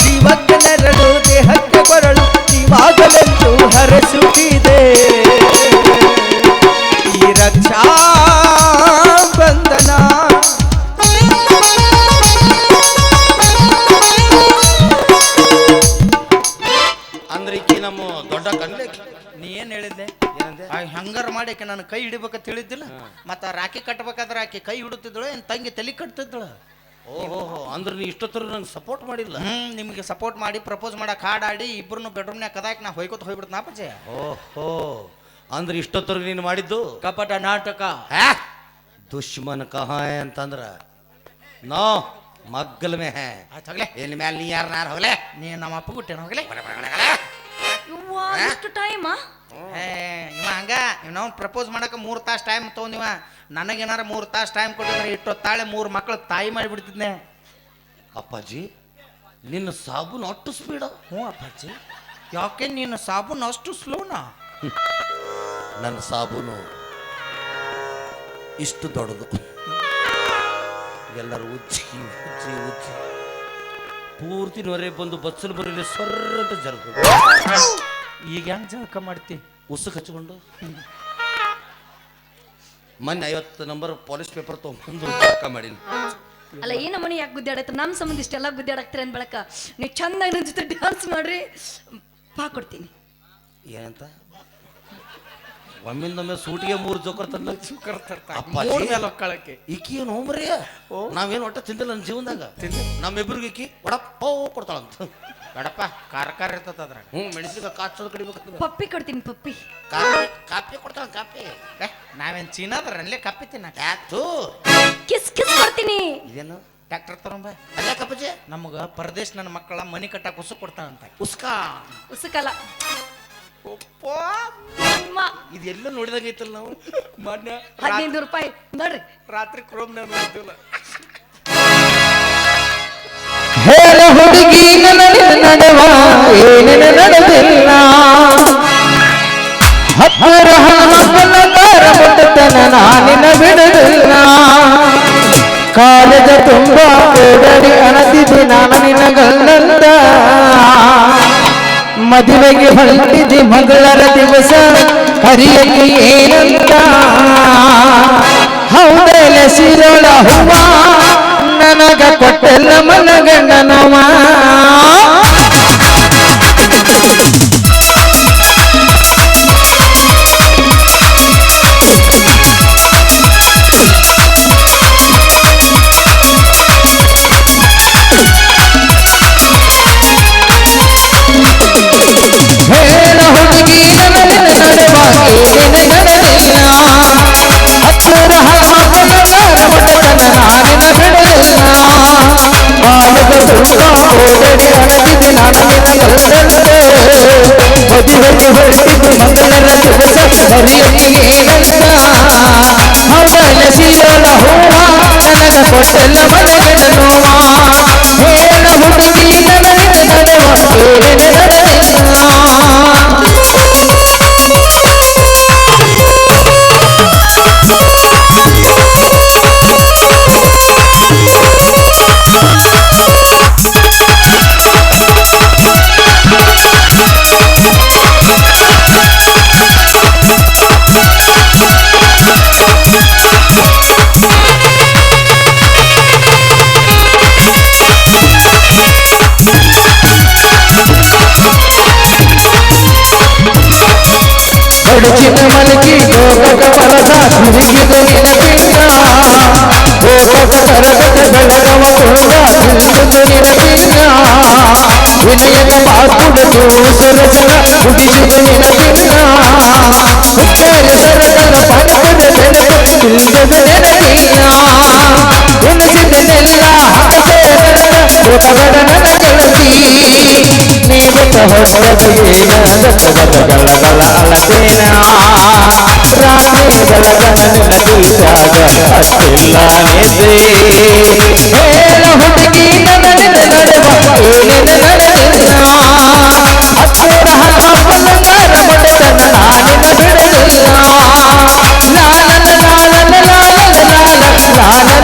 Speaker 3: ಜೀವಕ್ಕೆ ನೆರಳು ದೇಹಕ್ಕೆ ಕೊರಳು ಜೀವಾಗಲೆಂದು ಹರಸುತ್ತಿದೆ ಈ ರಕ್ಷಾ ಬಂಧನ
Speaker 1: ಅಂದ್ರೆ ಈಕಿ ನಮ್ಮ ದೊಡ್ಡ ಕನ್ಲೆ
Speaker 5: ನೀ ಏನ್ ಹೇಳಿದ್ದೆ
Speaker 1: ಏನಂದೆ
Speaker 5: ಹಂಗಾರ ಮಾಡಿ ಆಕೆ ನಾನು ಕೈ ಹಿಡಿಬೇಕಂತ ತಿಳಿದ್ದಿಲ್ಲ ಮತ್ತ ರಾಖಿ ಕಟ್ಟಬೇಕಾದ್ರೆ ಆಕೆ ಕೈ ಹಿಡುತ್ತಿದ್ದಳು ಏನ್ ತಂಗಿ ತಲೆ ಕಟ್ತಿದ್ದಳು
Speaker 1: ಓಹೋ ಅಂದ್ರೆ ನೀ ಇಷ್ಟೊತ್ತರ ನಂಗೆ ಸಪೋರ್ಟ್ ಮಾಡಿಲ್ಲ
Speaker 5: ನಿಮಗೆ ಸಪೋರ್ಟ್ ಮಾಡಿ ಪ್ರಪೋಸ್ ಮಾಡಕ್ ಹಾಡಾಡಿ ಇಬ್ರು ಬೆಡ್ರೂಮ್ನ್ಯಾಗ ಕದಾಕ್ ನಾ ಹೊಯ್ಕೊತ ಹೋಗ್ಬಿಡ್ತ ಪಜೆ
Speaker 1: ಓಹೋ ಅಂದ್ರೆ ಇಷ್ಟೊತ್ತರ ನೀನು ಮಾಡಿದ್ದು
Speaker 5: ಕಪಟ ನಾಟಕ
Speaker 1: ದುಶ್ಮನ್ ಕಹಾಯ ಅಂತಂದ್ರ ನೋ ಮಗ್ಗಲ್ ಮೇ ಹೇ
Speaker 5: ಆಯ್ತು ಹೋಗ್ಲೆ
Speaker 1: ಏನ್ ಮ್ಯಾಲ ನೀ ಯಾರು ಹೋಗ್ಲೆ
Speaker 5: ನೀ ನಮ್ಮ ಅಪ್ಪ ಬಿಟ್ಟೇನ ಹೋಗ್ಲೆ
Speaker 2: ಯವ್ವಾ ಎಷ್ಟು ಟೈಮಾ
Speaker 5: ಇವ ಹಂಗ ನಾವು ಪ್ರಪೋಸ್ ಮಾಡಕ 3 ತಾಸು ಟೈಮ್ ತಗೊಂಡಿವ ನನಗೇನಾರ 3 ತಾಸು ಟೈಮ್ ಕೊಟ್ಟಿದ್ರೆ ಇಷ್ಟೊತ್ತಾಳೆ 3 ಮಕ್ಳು ತಾಯಿ ಮಾಡಿಬಿಡ್ತಿದ್ನೆ
Speaker 1: ಅಪ್ಪಾಜಿ ನಿನ್ನ ಸಾಬೂನು ಅಷ್ಟು ಸ್ಪೀಡ್
Speaker 5: ಹ್ಞೂ ಅಪ್ಪಾಜಿ ಯಾಕೆ ನೀನು ಸಾಬೂನು ಅಷ್ಟು ಸ್ಲೋನಾ
Speaker 1: ನನ್ನ ಸಾಬೂನು ಇಷ್ಟು ದೊಡ್ಡದು ಎಲ್ಲರೂ ಉಜ್ಜಿ ಉಜ್ಜಿ ಉಜ್ಜಿ ಪೂರ್ತಿ ನೊರೆ ಬಂದು ಬಚ್ಚಲು ಬರಲಿ ಸರ್ರ ಅಂತ ಜರುಗು
Speaker 5: ಈಗ ಹೆಂಗ್ ಜಳಕ ಮಾಡ್ತಿ
Speaker 1: ಉಸು ಹಚ್ಕೊಂಡು ಮೊನ್ನೆ 50 ನಂಬರ್ ಪಾಲಿಶ್ ಪೇಪರ್ ತೊಗೊಂಡು ಜಳಕ ಮಾಡೀನಿ
Speaker 2: ಅಲ್ಲ ಈ ನಮ್ಮನೆ ಯಾಕೆ ಗುದ್ದಾಡತ್ತ ನಮ್ಮ ಸಂಬಂಧ ಇಷ್ಟೆಲ್ಲ ಗುದ್ದಾಡಕ್ತೀರ ಅಂದ್ ಬಳಕ ನೀವು ಚಂದಾಗಿ ನನ್ನ ಜೊತೆ ಡ್ಯಾನ್ಸ್ ಮಾಡ್ರಿ ಪಾ ಕೊಡ್ತೀನಿ
Speaker 1: ಏನಂತ ಒಮ್ಮಿಂದೊಮ್ಮೆ ಸೂಟಿಗೆ 3 ಜೋಕರ್ ತಂದ
Speaker 5: ಒಕ್ಕಳಕ್ಕೆ
Speaker 1: ಈಕಿ ಏನು ಹೋಮ್ರಿಯ ನಾವೇನು ಒಟ್ಟ ತಿಂದಿಲ್ಲ ನನ್ನ ಜೀವನದಾಗ ನಮ್ಮಿಬ್ರಿಗೆ ಈಕಿ ಒಡಪ್ಪ ಕೊಡ್ತಾಳಂತ
Speaker 5: ಬೇಡಪ್ಪ ಖಾರ ಇರ್ತದ ಅದ್ರಾಗ
Speaker 1: ಮೆಣಸಿನ ಕಾಚೋದು ಕಡಿಬೇಕು
Speaker 2: ಪಪ್ಪಿ ಕೊಡ್ತೀನಿ ಪಪ್ಪಿ
Speaker 1: ಕಾಪಿ ಕೊಡ್ತಾಳ ಕಾಪಿ
Speaker 5: ನಾವೇನ್ ಚೀನಾದ್ರ ಅಲ್ಲೇ ಕಪ್ಪಿ ತಿನ್ನಕ
Speaker 1: ಯಾತು
Speaker 2: ಕಿಸ್ ಕಿಸ್ ಕೊಡ್ತೀನಿ
Speaker 1: ಇದೇನು
Speaker 5: ಟ್ಯಾಕ್ಟರ್ ತಗೊಂಬ
Speaker 1: ಅಲ್ಲ ಕಪ್ಪಜೆ
Speaker 5: ನಮಗ ಪರದೇಶ್ ನನ್ನ ಮಕ್ಕಳ ಮನಿ ಕಟ್ಟಾಕ ಉಸು ಕೊಡ್ತಾನಂತ
Speaker 1: ಉಸ್ಕಾ
Speaker 2: ಉಸುಕಲ್ಲ
Speaker 1: ಇದೆಲ್ಲ ನೋಡಿದಾಗ ಐತಲ್ಲ ನಾವು
Speaker 5: ಮೊನ್ನೆ
Speaker 2: 15 ರೂಪಾಯಿ ನೋಡ್ರಿ
Speaker 5: ರಾತ್ರಿ ಕ್ರೋಮ್ನಾಗ ನೋಡ್ತಿಲ್ಲ
Speaker 3: ಹೇಳ ಹುಡುಗಿ ನನ್ನ ನಡೆವ ಏನೇನು ನಡೆದಿಲ್ಲ ಹಬ್ಬರ ಹನುಮಪ್ಪನ ಮುಟ್ಟತನ ನಾನಿನ ಬಿಡುದಿಲ್ಲ ಕಾಲದ ತುಂಬ ಓಡಾಡಿ ಅಣತಿದ್ದೆ ನಾನು ನಿನಗಲ್ಲಂದ ಮದುವೆಗೆ ಹೊರಟಿದ್ದೆ ಮಗಳರ ದಿವಸ ಹರಿಯಲ್ಲಿ ಏನಂತ ಹೌದಲ್ಲ ಸಿರೋಳ ಹೂವ ನನಗ ಕೊಟ್ಟೆಲ್ಲ ಮನಗಂಡನವ ಹೇಳ ಹುಡುಗಿ ನನ್ನ ನಡೆವಾಗಿ ನಡೆದಿಲ್ಲ ಹತ್ತಿರ ಹನುಮಪ್ಪನ ಮುಟ್ಟತನ ನಾನಿನ ಬಿಡಲಿಲ್ಲ ಕಾಲದ ತುಂಬ ಓಡಡಿ ಅಣತಿದ್ದೆ ನಾನು ನಿನಗಲ್ಲಂತೆ ಮದುವೆಗೆ ಹೊರಟಿದ್ದು ಮಂಗಳರ ದಿವಸ ಹರಿಯಲ್ಲಿ ಏನಂತ ಹೌದಲ್ಲ ಸಿರೋಳ ಹೂವ ನನಗ ಕೊಟ್ಟೆಲ್ಲ ಮನೆಗೆಡ ನೋವ ಹೇಳ ಹುಡುಗಿ ನನಗೆ ನಡೆವಾಗಿ ನಡೆದಿಲ್ಲ ಕಡಚಿನ ಮಲಗಿ ಲೋಕದ ವರದ ತಿರುಗಿದ ನಿನಪಿಂದ ಲೋಕದ ಕರಗದ ಬೆಳಗವ ಕೊಂಡ ತಿರುಗಿದ ನಿನಪಿಂದ ವಿನಯದ ಮಾತುಡ ಸರಸನ ಮುಗಿಸಿದ ನಿನಪಿಂದ ಹುಟ್ಟಲ ಸರಸನ ಪಂಕದ ಬೆಳಕು ತಿರುಗದ ನೆನಪಿಲ್ಲ ಎನಿಸಿದನೆಲ್ಲ ಹಾಸೆ ಲೋಕದ ನನ್ನ ಗೆಳತಿ ನೀವೆತ್ತ ಹೊಸದೇನ ಗಲಗಲ ಅಳತೇನ ರಾತ್ರಿ ಬೆಳಗನ ನಿನ್ನ ಕೂಸಾಗ ಅಷ್ಟಿಲ್ಲ ನಿದ್ದೆ ಹೇಳ ಹುಡುಗಿ ನನ್ನ ನಿನ್ನ ನಡೆವ ಏನಿನ ನಡೆದಿಲ್ಲ ಹತ್ತಿರ ಹನುಮಪ್ಪನ ಮುಟ್ಟತನ ನಾನಿನ ಬಿಡಲಿಲ್ಲ ಲಾಲನ ಲಾಲನ ಲಾಲನ ಲಾಲನ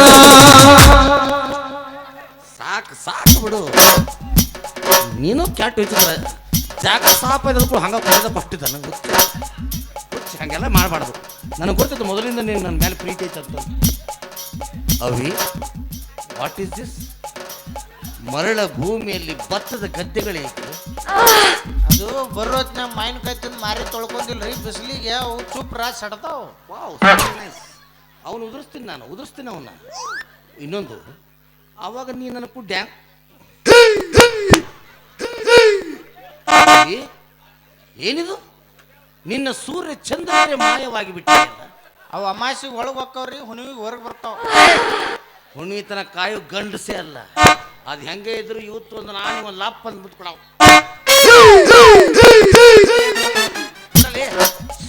Speaker 3: ಲಾಲನ
Speaker 1: ಸಾಕು ಸಾಕು ಬಿಡು ನೀನು ಕ್ಯಾಟ್ ಹೋಯ್ತದ ಜಾಗ ಸಾಪ ಇದ್ರು ಹಂಗ ಕೊಡೋದ ಫಸ್ಟ್ ನನಗೆ ಗೊತ್ತು ಹಂಗೆಲ್ಲ ಮಾಡಬಾರ್ದು ನನಗೆ ಗೊತ್ತಿತ್ತು ಮೊದಲಿಂದ ನೀನು ನನ್ನ ಮೇಲೆ ಪ್ರೀತಿ ಐತೆ ಅಂತ ಅವಿ ವಾಟ್ ಈಸ್ ದಿಸ್ ಮರಳ ಭೂಮಿಯಲ್ಲಿ ಭತ್ತದ ಗದ್ದೆಗಳೇಕೆ
Speaker 5: ಅದು ಬರೋತ್ನ ಮಾವಿನಕಾಯಿ ತಿಂದು ಮಾರಿ ತೊಳ್ಕೊಂಡಿಲ್ರಿ ಬಿಸಿಲಿಗೆ ಅವು ಚುಪ್ರ ಸಡ್ತಾವ್
Speaker 1: ವಾವ್ ಅವನು ಉದುರಿಸ್ತೀನಿ ಅವನ್ನ ಇನ್ನೊಂದು ಆವಾಗ ನೀ ನನ್ನ ಡ್ಯಾಮ್ ಏನಿದು ನಿನ್ನ ಸೂರ್ಯ ಚಂದ್ರರೇ ಮಾಯವಾಗಿ ಬಿಟ್ಟಿಲ್ಲ
Speaker 5: ಅವು ಅಮಾಸಿಗೆ ಒಳಗೆ ಹೋಕ್ಕವ್ರಿ ಹುಣ್ಣಿಗೆ ಹೊರಗೆ ಬರ್ತಾವ
Speaker 1: ಹುಣ್ಣಿತನ ಕಾಯು ಗಂಡಸೇ ಅಲ್ಲ ಅದು ಹೆಂಗೆ ಇದ್ರು ಇವತ್ತು ಒಂದು ನಾನು ಒಂದು ಲಾಪ್ ಅಂದ್ಬಿಟ್ಕೊಡವ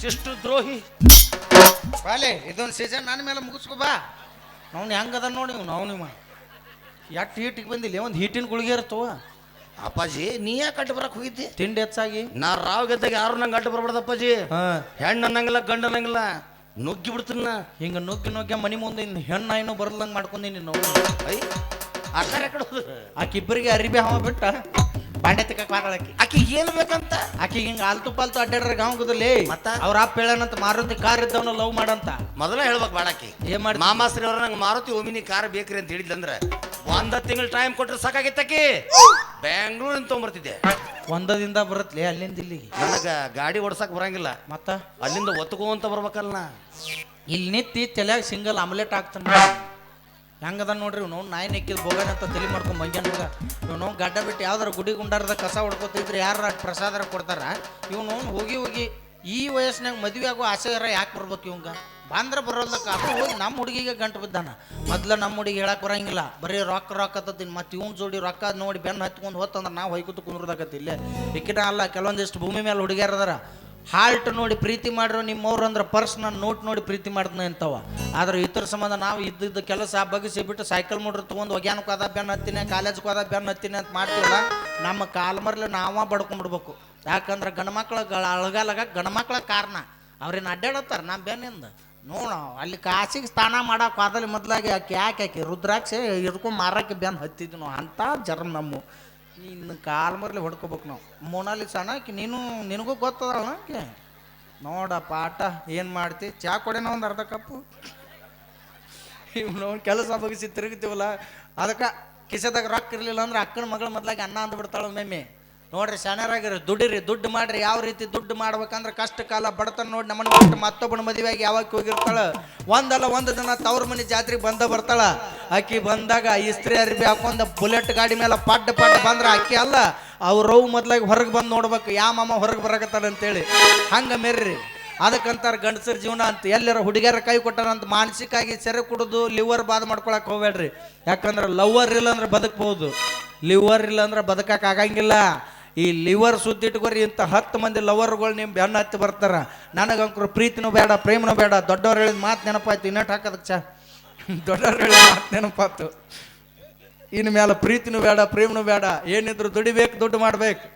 Speaker 1: ಶಿಷ್ಟು ದ್ರೋಹಿ
Speaker 5: ಬಾಲೆ ಇದೊಂದು ಸೀಸನ್ ನನ್ನ ಮೇಲೆ ಮುಗಿಸ್ಕೊ ಬಾ ಅವ್ನು ಹೆಂಗದ ನೋಡಿ ನಾವು ನಿಮ್ಮ ಯಾಕೆ ಹೀಟಿಗೆ ಬಂದಿಲ್ಲ ಒಂದು ಹೀಟಿನ ಗುಳಿಗೆ ಇರ್ತವ
Speaker 1: ಅಪ್ಪಾಜಿ ನೀ ಯಾಕೆ ಅಡ್ಡ ಬರಕ್ ಹೋಗಿದ್ದಿ
Speaker 5: ತಿಂಡಿ ಹೆಚ್ಚಾಗಿ
Speaker 1: ನಾ ರಾವ್ ಗೆದ್ದಾಗ ಯಾರು ನಂಗೆ ಅಡ್ಡ ಬರಬಾರ್ದು ಅಪ್ಪಾಜಿ ಹೆಣ್ಣು ಅನ್ನಂಗಿಲ್ಲ ಗಂಡ ಅನ್ನಂಗಿಲ್ಲ ನುಗ್ಗಿ ಬಿಡ್ತೀನ
Speaker 5: ಹಿಂಗೆ ನುಗ್ಗಿ ಮನೆ ಮುಂದೆ ಇನ್ನು ಹೆಣ್ಣು ಏನೋ ಬರ್ದಂಗೆ ಮಾಡ್ಕೊಂಡೀನಿ ನಾವು
Speaker 1: ಐ ಆ ಕಡೆ ಕಡೆ ಹೋದ್ರು
Speaker 5: ಆಕಿಬ್ಬರಿಗೆ ಅರಿಬಿ ಹವ ಬಿಟ್ಟ ಬಾಂಡೆ ತಿಕ್ಕಕ್ಕೆ ಮಾತಾಡಕ್ಕೆ
Speaker 1: ಆಕಿ ಏನು ಬೇಕಂತ
Speaker 5: ಆಕಿಗೆ ಹಿಂಗೆ ಆಲ್ತು ಪಾಲ್ತು ಅಡ್ಡಾಡ್ರ ಗಾಂವ್ ಗುದಲಿ
Speaker 1: ಮತ್ತ?
Speaker 5: ಅವ್ರ ಅಪ್ಪ ಹೇಳನಂತ ಮಾರುತಿ ಕಾರ್ ಇದ್ದವನ ಲವ್ ಮಾಡಂತ
Speaker 1: ಮೊದಲ ಹೇಳ್ಬೇಕು ಬಾಡಾಕಿ
Speaker 5: ಏನ್ ಮಾಡಿ
Speaker 1: ಮಾಮಾಶ್ರೀ ಅವ್ರ ನಂಗೆ ಮಾರುತಿ ಒಮಿನಿ ಕಾರ್ ಬೇಕ್ರಿ ಅಂತ ಹೇಳಿದ್ಲಂದ್ರೆ ಒಂದ ತಿಂಗಳ ಟೈಮ್ ಕೊಟ್ರೆ ಸಾಕಾಗಿತ್ತಕಿ ಬೆಂಗಳೂರಿಂದ ತೊಗೊಂಬರ್ತಿದ್ದೆ
Speaker 5: ಒಂದದಿಂದ ಬರತ್ಲೆ ಅಲ್ಲಿಂದ ಇಲ್ಲಿಗೆ
Speaker 1: ನನಗೆ ಗಾಡಿ ಓಡ್ಸಕ್ ಬರಂಗಿಲ್ಲ
Speaker 5: ಮತ್ತ
Speaker 1: ಅಲ್ಲಿಂದ ಒತ್ಕೊಂತ ಬರ್ಬೇಕಲ್ಲ ನಾ.
Speaker 5: ಇಲ್ಲಿ ನಿಂತಿ ತಲೆಯಾಗ ಸಿಂಗಲ್ ಆಮ್ಲೆಟ್ ಹಾಕ್ತಾನ ಹೆಂಗದ ನೋಡ್ರಿ ಇವ್ನು ನಾಯಿ ನೆಕ್ಕಿದ್ ಬೋಗನ ಅಂತ ತಲೆ ಮಾಡ್ಕೊಂಡ್ ಬಂಗ್ಯಾನ ಮಗ ಇವನು ಗಡ್ಡ ಬಿಟ್ಟು ಯಾವ್ದಾರ ಗುಡಿ ಗುಂಡಾರದ ಕಸ ಹೊಡ್ಕೊತಿದ್ರೆ ಯಾರ ಪ್ರಸಾದ ಕೊಡ್ತಾರ ಇವನು ಹೋಗಿ ಈ ವಯಸ್ಸಿನಾಗ ಮದುವೆ ಆಗೋ ಆಸೆ ಯಾಕೆ ಬರ್ಬೇಕು ಇವಂಗ ಬಂದ್ರೆ ಬರೋದಕ್ಕ ಅದು ಹೋಗಿ ನಮ್ಮ ಹುಡುಗಿಗೆ ಗಂಟು ಬಿದ್ದಾನ ಮೊದ್ಲು ನಮ್ಮ ಹುಡುಗಿ ಹೇಳಕ್ ಬರಂಗಿಲ್ಲ ಬರೀ ರೊಕ್ಕ ಹತ್ತತೀನಿ ಮತ್ತೆ ಇವ್ನ ಜೋಡಿ ರೊಕ್ಕ ನೋಡಿ ಬೆನ್ನು ಹತ್ಕೊಂಡು ಹೋತಂದ್ರೆ ನಾವು ಹೊಯ್ಕೂತು ಕುಂದ್ರದಾಗತ್ತೆ ಇಲ್ಲೇ ಇಕ್ಕಿಟ ಅಲ್ಲ ಕೆಲವೊಂದಿಷ್ಟು ಭೂಮಿ ಮೇಲೆ ಹುಡುಗಿಯರದಾರ ಹಾಲ್ಟ್ ನೋಡಿ ಪ್ರೀತಿ ಮಾಡ್ರು ನಿಮ್ಮವ್ರು ಅಂದ್ರೆ ಪರ್ಸ್ನ ನೋಟ್ ನೋಡಿ ಪ್ರೀತಿ ಮಾಡ್ತಾನೆ ಅಂತವ ಆದ್ರೆ ಇತರ ಸಂಬಂಧ ನಾವು ಇದ್ದಿದ್ದ ಕೆಲಸ ಬಗ್ಗಿಸಿ ಬಿಟ್ಟು ಸೈಕಲ್ ಮೋಟ್ರ್ ತೊಗೊಂಡು ಒಗ್ಯಾನಕ್ಕೆ ಅದ ಬೆನ್ನು ಹತ್ತೀನಿ ಕಾಲೇಜ್ಗೆ ಅದ ಬೆನ್ನು ಹತ್ತೀನಿ ಅಂತ ಮಾಡ್ತೀವಲ್ಲ ನಮ್ಮ ಕಾಲ್ ಮರ್ಲಿ ನಾವ ಬಡ್ಕೊಂಡ್ಬಿಡ್ಬೇಕು ಯಾಕಂದ್ರೆ ಗಂಡು ಮಕ್ಳ ಅಳಗಾಲಾಗ ಗಂಡು ಮಕ್ಳ ಕಾರಣ ಅವ್ರೇನು ಅಡ್ಡಾಡತ್ತಾರ ನಾ ಬೆನ್ನಿಂದ ನೋಡ ಅಲ್ಲಿ ಕಾಸಿಗೆ ಸ್ನಾನ ಮಾಡಕ್ಕೆ ಹೋದಲ್ಲಿ ಮೊದಲಾಗಿ ಯಾಕೆ ರುದ್ರಾಕ್ಷಿ ಹಿಡ್ಕೊಂಡು ಮಾರಕ್ಕೆ ಬೆನ್ ಹತ್ತಿದ್ವಿ ನಾವು ಅಂಥ ಜರ್ಮ ನಮ್ಮ ನಿನ್ನ ಕಾಲು ಮರಲಿ ಹೊಡ್ಕೋಬೇಕು ನಾವು ಮೊನಾಲಿಸಾನ ಆಕಿ ನಿನಗೂ ಗೊತ್ತದಲ್ಲ ಆಕೆ ನೋಡ ಪಾಠ ಏನು ಮಾಡ್ತಿ ಚಾ ಕೊಡೇನ ಒಂದು ಅರ್ಧ ಕಪ್ಪು ಇವ್ ಕೆಲಸ ಬಗ್ಸಿ ತಿರುಗ್ತೀವಲ್ಲ ಅದಕ್ಕೆ ಕಿಸೆದಾಗ ರೊಕ್ಕ ಇರಲಿಲ್ಲ ಅಂದ್ರೆ ಅಕ್ಕನ ಮಗಳ ಮೊದಲಾಗಿ ಅನ್ನ ಅಂದ್ಬಿಡ್ತಾಳ ಮೇಮೆ ನೋಡ್ರಿ ಶಾಣ್ಯರಾಗಿರಿ ದುಡ್ಡಿರಿ ದುಡ್ಡು ಮಾಡ್ರಿ ಯಾವ ರೀತಿ ದುಡ್ಡು ಮಾಡ್ಬೇಕಂದ್ರೆ ಕಷ್ಟ ಕಾಲ ಬಡತನ ನೋಡಿ ನಮ್ಮನ್ನ ಬಿಟ್ಟು ಮತ್ತೊಬ್ಬನ ಮದುವೆಯಾಗಿ ಯಾವಾಗ ಹೋಗಿರ್ತಾಳ ಒಂದಲ್ಲ ಒಂದು ದಿನ ತವ್ರ ಮನೆ ಜಾತ್ರೆಗೆ ಬರ್ತಾಳ ಆಕಿ ಬಂದಾಗ ಇಸ್ತ್ರಿ ಅರ್ಬಿ ಹಾಕೊಂಡ ಬುಲೆಟ್ ಗಾಡಿ ಮೇಲೆ ಪಡ್ಡ ಬಂದ್ರೆ ಅಕ್ಕಿ ಅಲ್ಲ ಅವ್ರವ್ ಮೊದ್ಲಾಗಿ ಹೊರಗೆ ಬಂದು ನೋಡ್ಬೇಕು ಯಾವ ಮಾಮ ಹೊರಗೆ ಬರಕತ್ತಾರ ಅಂತೇಳಿ ಹಂಗೆ ಮೆರ್ರಿ ಅದಕ್ಕಂತಾರ ಗಂಡಸರ ಜೀವನ ಅಂತ ಎಲ್ಲರ ಹುಡುಗಿಯರ ಕೈ ಕೊಟ್ಟಾರಂತ ಮಾನಸಿಕವಾಗಿ ಸೆರೆ ಕುಡಿದು ಲಿವರ್ ಬಾದ್ ಮಾಡ್ಕೊಳಕ್ ಹೋಗ್ಬೇಡ್ರಿ ಯಾಕಂದ್ರೆ ಲವರ್ ಇಲ್ಲ ಅಂದ್ರೆ ಬದುಕಬಹುದು ಲಿವರ್ ಇಲ್ಲ ಅಂದ್ರೆ ಬದುಕಕ್ಕೆ ಆಗಂಗಿಲ್ಲ ಈ ಲಿವರ್ ಸುದ್ದಿಟ್ಕೋರಿ ಇಂಥ 10 ಮಂದಿ ಲವರ್ಗಳು ನಿಮ್ಮ ಬೆನ್ನ ಹತ್ತಿ ಬರ್ತಾರ ನನಗಂಕರು ಪ್ರೀತಿನೂ ಬೇಡ ಪ್ರೇಮನೂ ಬೇಡ ದೊಡ್ಡವ್ರು ಹೇಳಿದ ಮಾತು ನೆನಪಾಯ್ತು ಇನ್ನಟ್ಟು ಹಾಕೋದಕ್ಕೆ ಚಾ ದೊಡ್ಡವ್ರು ಹೇಳಿದ ಮಾತು ನೆನಪಾಯ್ತು ಇನ್ನು ಮೇಲೆ ಪ್ರೀತಿನೂ ಬೇಡ ಪ್ರೇಮನೂ ಬೇಡ ಏನಿದ್ರು ದುಡಿಬೇಕು ದುಡ್ಡು ಮಾಡ್ಬೇಕು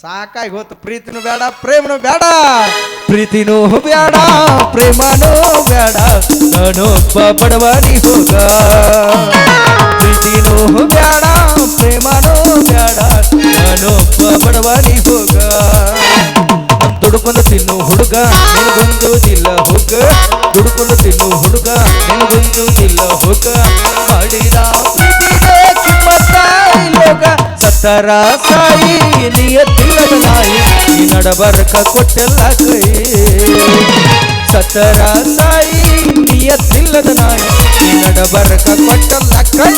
Speaker 5: ಸಾಕಾಗಿ ಹೋತು ಪ್ರೀತಿನೂ ಬೇಡ ಪ್ರೇಮನೂ ಬೇಡ
Speaker 3: ಪ್ರೀತಿನೂ ಬೇಡ ಪ್ರೇಮನೂ ಬೇಡ ನಾನೊಬ್ಬ ಬಡವನಿ ಹೋಗ ಪ್ರೀತಿನೂ ಬೇಡ ಪ್ರೇಮನೂ ಬೇಡ ನಾನೊಬ್ಬ ಬಡವನಿ ಹೋಗ ದುಡುಕೊಂಡು ತಿನ್ನು ಹುಡುಗ ನಿನಗೊಂದುದಿಲ್ಲ ಹೋಗ ದುಡುಕೊಂಡು ತಿನ್ನು ಹುಡುಗ ನಿನಗೊಂದುದಿಲ್ಲ ಹೋಗ ಮಾಡಿದ ಪ್ರೀತಿಗೆ ಕಿಮ್ಮತ್ತ ಇಲ್ಲೋಗ ಸತ್ತರ ಸಾಯಿ ನಿಯತ್ತಿಲ್ಲದ ನಾಯಿ ಈ ನಡಬರ್ಕ ಕೊಟ್ಟೆಲ್ಲ ಕೈ ಸತ್ತರ ಸಾಯಿ ನಿಯತ್ತಿಲ್ಲದ ನಾಯಿ ಈ ನಡಬರ್ಕ ಕೊಟ್ಟೆಲ್ಲ ಕೈ